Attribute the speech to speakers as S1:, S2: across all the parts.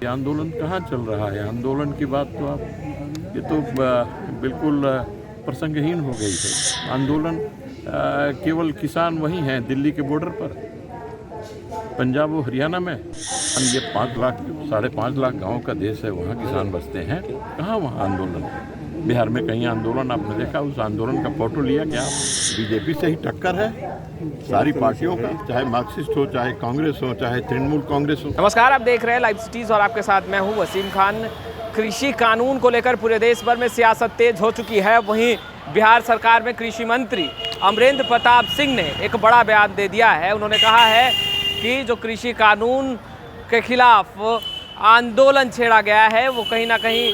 S1: आंदोलन कहाँ चल रहा है? आंदोलन की बात तो आप ये तो बिल्कुल प्रसंगहीन हो गई है। आंदोलन केवल किसान वहीं हैं दिल्ली के बॉर्डर पर, पंजाब और हरियाणा में। ये 5 लाख 5.5 लाख गाँव का देश है, वहाँ किसान बसते हैं। कहाँ वहाँ आंदोलन? बिहार में कहीं आंदोलन आपने देखा? उस आंदोलन का फोटो लिया क्या? बीजेपी से ही टक्कर है सारी पार्टियों का, चाहे मार्क्सिस्ट हो, चाहे कांग्रेस हो, चाहे तृणमूल कांग्रेस हो।
S2: नमस्कार, आप देख रहे हैं लाइव सिटीज और आपके साथ मैं हूं वसीम खान। कृषि कानून को लेकर पूरे देश भर में सियासत तेज हो चुकी है। वहीं बिहार सरकार में कृषि मंत्री अमरेंद्र प्रताप सिंह ने एक बड़ा बयान दे दिया है। उन्होंने कहा है कि जो कृषि कानून के खिलाफ आंदोलन छेड़ा गया है वो कहीं ना कहीं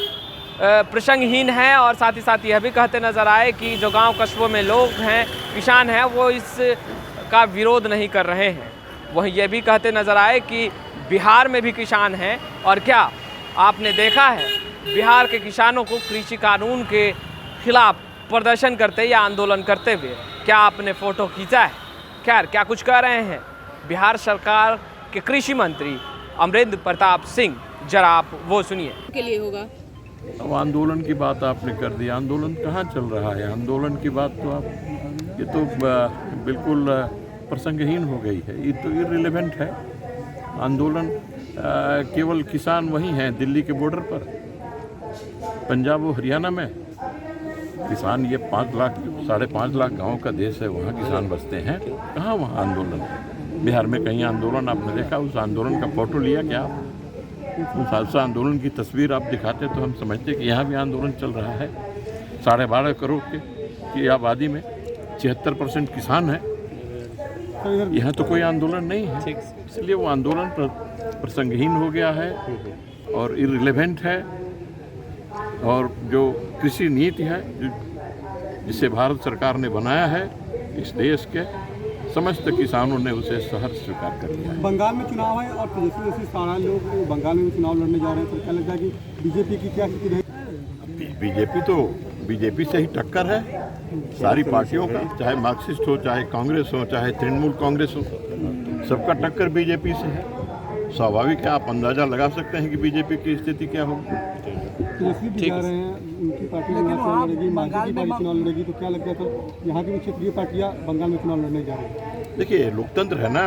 S2: प्रसंगहीन है, और साथ ही साथ यह भी कहते नजर आए कि जो गांव कस्बों में लोग हैं, किसान हैं, वो इसका विरोध नहीं कर रहे हैं। वहीं ये भी कहते नजर आए कि बिहार में भी किसान हैं, और क्या आपने देखा है बिहार के किसानों को कृषि कानून के खिलाफ प्रदर्शन करते या आंदोलन करते हुए? क्या आपने फ़ोटो खींचा है? खैर, क्या कुछ कह रहे हैं बिहार सरकार के कृषि मंत्री अमरेंद्र प्रताप सिंह, जरा आप वो सुनिए।
S3: के लिए होगा
S1: अब आंदोलन की बात आपने कर दी। आंदोलन कहाँ चल रहा है? आंदोलन की बात तो आप ये तो बिल्कुल प्रसंगहीन हो गई है, ये तो इररिलेवेंट है। आंदोलन केवल किसान वहीं हैं दिल्ली के बॉर्डर पर, पंजाब और हरियाणा में। किसान ये 5 लाख 5.5 लाख गाँव का देश है, वहाँ किसान बसते हैं। कहाँ वहाँ आंदोलन? बिहार में कहीं आंदोलन आपने देखा? उस आंदोलन का फोटो लिया क्या? उस आंदोलन की तस्वीर आप दिखाते तो हम समझते कि यहाँ भी आंदोलन चल रहा है। 12.5 करोड़ की आबादी में 76% किसान है। यहाँ तो कोई आंदोलन नहीं है, इसलिए वो आंदोलन प्रसंगहीन हो गया है और इररिलेवेंट है। और जो कृषि नीति है जिसे भारत सरकार ने बनाया है, इस देश के समस्त किसानों ने उसे सहर्ष स्वीकार कर लिया है।
S4: बंगाल में चुनाव है और जैसे सारा लोग बंगाल में भी चुनाव लड़ने जा रहे हैं, तो क्या लगता है कि बीजेपी की क्या स्थिति रहेगी?
S1: बीजेपी से ही टक्कर है सारी पार्टियों का, चाहे मार्क्सिस्ट हो, चाहे कांग्रेस हो, चाहे तृणमूल कांग्रेस हो, सबका टक्कर बीजेपी से है। स्वाभाविक है, आप अंदाजा लगा सकते हैं कि बीजेपी की स्थिति क्या होगी।
S4: तेजस्वी भी जा रहे हैं, उनकी पार्टी चुनाव लड़ेगी, मांझी की पार्टी चुनाव लड़ेगी, तो क्या लगता है तो यहाँ की भी क्षेत्रीय पार्टियाँ बंगाल में चुनाव लड़ने जा रही हैं?
S1: देखिए, लोकतंत्र है ना,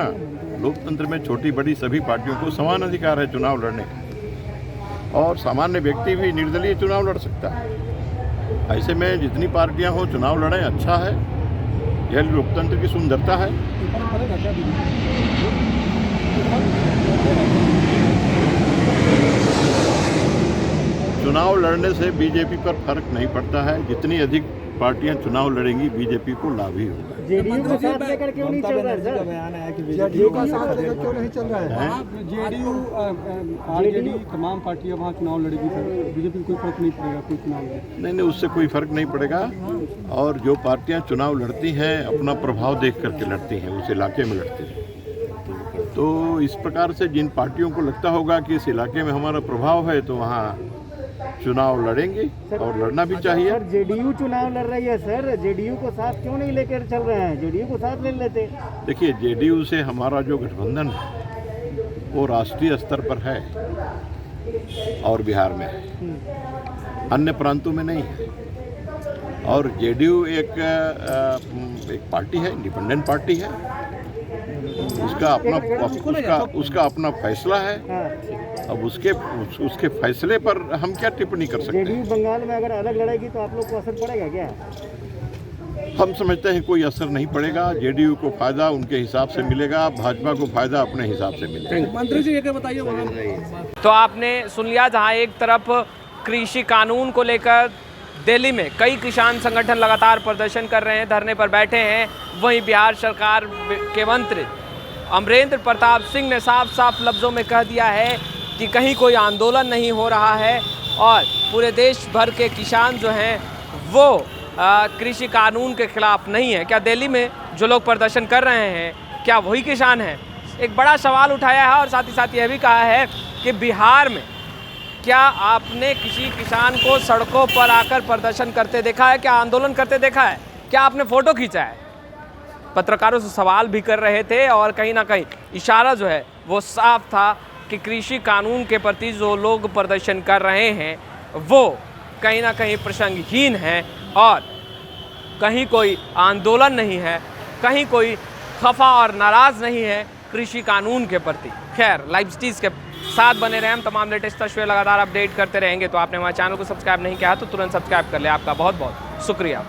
S1: लोकतंत्र में छोटी बड़ी सभी पार्टियों को समान अधिकार है चुनाव लड़ने का, और सामान्य व्यक्ति भी निर्दलीय चुनाव लड़ सकता है। ऐसे में जितनी पार्टियां हो चुनाव लड़ें, अच्छा है। यह लोकतंत्र की सुंदरता है। चुनाव लड़ने से बीजेपी पर फर्क नहीं पड़ता है। जितनी अधिक पार्टियां चुनाव लड़ेंगी, बीजेपी को लाभ ही होगा।
S5: जेडीयू को साथ लेकर क्यों नहीं चल रहा है सर?
S4: बयान आया कि जेडीयू का साथ लेकर क्यों नहीं चल रहा है? जेडीयू आरजेडी तमाम पार्टियां वहाँ चुनाव लड़ेगी सर, बीजेपी को कोई फर्क नहीं पड़ेगा कोई चुनाव लड़े?
S1: नहीं, उससे कोई फर्क नहीं पड़ेगा। और जो पार्टियां चुनाव लड़ती हैं, अपना प्रभाव देख करके लड़ती हैं, उस इलाके में लड़ती हैं। तो इस प्रकार से जिन पार्टियों को लगता होगा कि इस इलाके में हमारा प्रभाव है, तो वहाँ चुनाव लड़ेंगे और लड़ना भी चाहिए।
S5: सर, जेडीयू चुनाव लड़ रही है सर, जेडीयू को साथ क्यों नहीं लेकर चल रहे हैं? जेडीयू को साथ ले लेते।
S1: देखिए, जेडीयू से हमारा जो गठबंधन है वो राष्ट्रीय स्तर पर है और बिहार में है, अन्य प्रांतों में नहीं है। और जेडीयू एक पार्टी है, इंडिपेंडेंट पार्टी है, उसका अपना फैसला है। अब उसके फैसले पर हम क्या टिप्पणी कर सकते हैं?
S5: जेडीयू बंगाल में अगर अलग लड़ेगी तो आप लोग को असर पड़ेगा क्या?
S1: हम समझते हैं कोई असर नहीं पड़ेगा। जेडीयू को फायदा उनके हिसाब से मिलेगा, भाजपा को फायदा अपने हिसाब से मिलेगा।
S4: मंत्री जी ये बताइए।
S2: तो आपने सुन लिया, जहां एक तरफ कृषि कानून को लेकर दिल्ली में कई किसान संगठन लगातार प्रदर्शन कर रहे हैं, धरने पर बैठे हैं, वहीं बिहार सरकार के मंत्री अमरेंद्र प्रताप सिंह ने साफ साफ लफ्ज़ों में कह दिया है कि कहीं कोई आंदोलन नहीं हो रहा है और पूरे देश भर के किसान जो हैं वो कृषि कानून के खिलाफ नहीं है। क्या दिल्ली में जो लोग प्रदर्शन कर रहे हैं क्या वही किसान हैं? एक बड़ा सवाल उठाया है, और साथ ही साथ यह भी कहा है कि बिहार में क्या आपने किसी किसान को सड़कों पर आकर प्रदर्शन करते देखा है? क्या आंदोलन करते देखा है? क्या आपने फ़ोटो खींचा है? पत्रकारों से सवाल भी कर रहे थे और कहीं ना कहीं इशारा जो है वो साफ था कि कृषि कानून के प्रति जो लोग प्रदर्शन कर रहे हैं वो कहीं ना कहीं प्रसंगहीन है और कहीं कोई आंदोलन नहीं है, कहीं कोई खफा और नाराज़ नहीं है कृषि कानून के प्रति। खैर, लाइव सिटीज़ के साथ बने रहें, हम तमाम लेटेस्ट तस्वीरें लगातार अपडेट करते रहेंगे। तो आपने हमारे चैनल को सब्सक्राइब नहीं किया तो तुरंत सब्सक्राइब कर ले। आपका बहुत बहुत शुक्रिया।